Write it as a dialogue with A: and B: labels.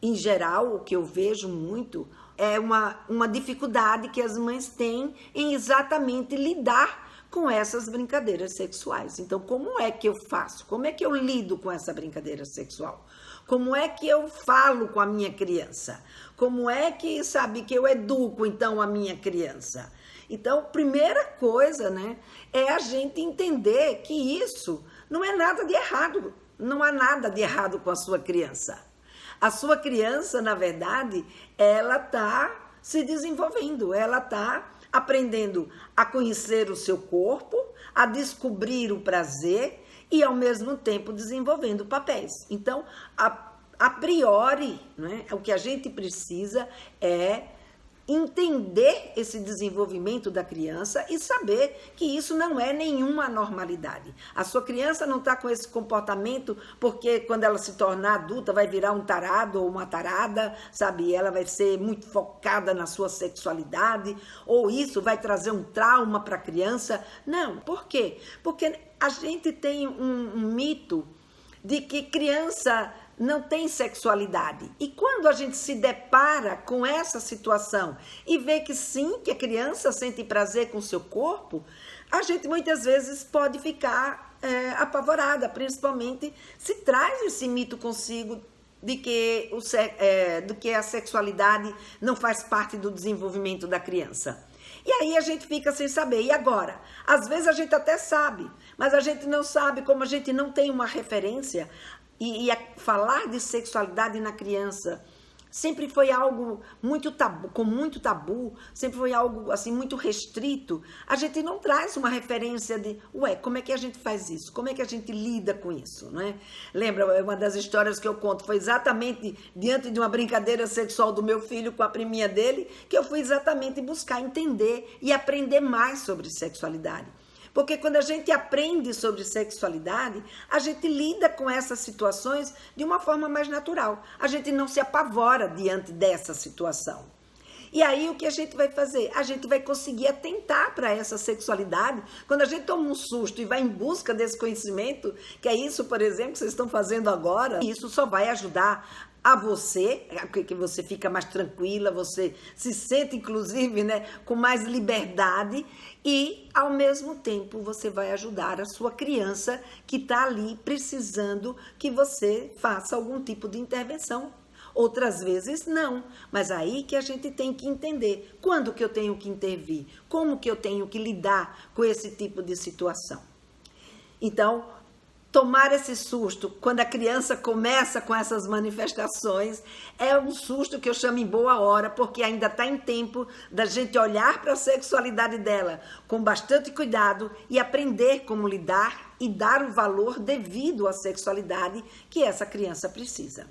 A: em geral, o que eu vejo muito é uma dificuldade que as mães têm em exatamente lidar com essas brincadeiras sexuais. Então, como é que eu faço? Como é que eu lido com essa brincadeira sexual? Como é que eu falo com a minha criança? Como é que, que eu educo, então, a minha criança? Então, primeira coisa, né, é a gente entender que isso não é nada de errado. Não há nada de errado com a sua criança. A sua criança, na verdade, ela está se desenvolvendo, ela está aprendendo a conhecer o seu corpo, a descobrir o prazer e, ao mesmo tempo, desenvolvendo papéis. Então, a priori, né, o que a gente precisa é entender esse desenvolvimento da criança e saber que isso não é nenhuma anormalidade. A sua criança não está com esse comportamento porque quando ela se tornar adulta vai virar um tarado ou uma tarada, ela vai ser muito focada na sua sexualidade, ou isso vai trazer um trauma para a criança. Não, por quê? Porque a gente tem um mito de que criança não tem sexualidade. E quando a gente se depara com essa situação e vê que sim, que a criança sente prazer com o seu corpo, a gente muitas vezes pode ficar apavorada, principalmente se traz esse mito consigo de que a sexualidade não faz parte do desenvolvimento da criança. E aí a gente fica sem saber. E agora? Às vezes a gente até sabe, mas a gente não sabe, como a gente não tem uma referência. E falar de sexualidade na criança sempre foi algo muito tabu, com muito tabu, sempre foi algo assim muito restrito. A gente não traz uma referência de, como é que a gente faz isso? Como é que a gente lida com isso, não é? Lembra, uma das histórias que eu conto foi exatamente diante de uma brincadeira sexual do meu filho com a priminha dele, que eu fui exatamente buscar entender e aprender mais sobre sexualidade. Porque quando a gente aprende sobre sexualidade, a gente lida com essas situações de uma forma mais natural. A gente não se apavora diante dessa situação. E aí o que a gente vai fazer? A gente vai conseguir atentar para essa sexualidade. Quando a gente toma um susto e vai em busca desse conhecimento, que é isso, por exemplo, que vocês estão fazendo agora, isso só vai ajudar a você, que você fica mais tranquila, você se sente, inclusive, né, com mais liberdade e, ao mesmo tempo, você vai ajudar a sua criança que está ali precisando que você faça algum tipo de intervenção. Outras vezes não, mas aí que a gente tem que entender quando que eu tenho que intervir, como que eu tenho que lidar com esse tipo de situação. Então, tomar esse susto quando a criança começa com essas manifestações é um susto que eu chamo em boa hora, porque ainda está em tempo da gente olhar para a sexualidade dela com bastante cuidado e aprender como lidar e dar o valor devido à sexualidade que essa criança precisa.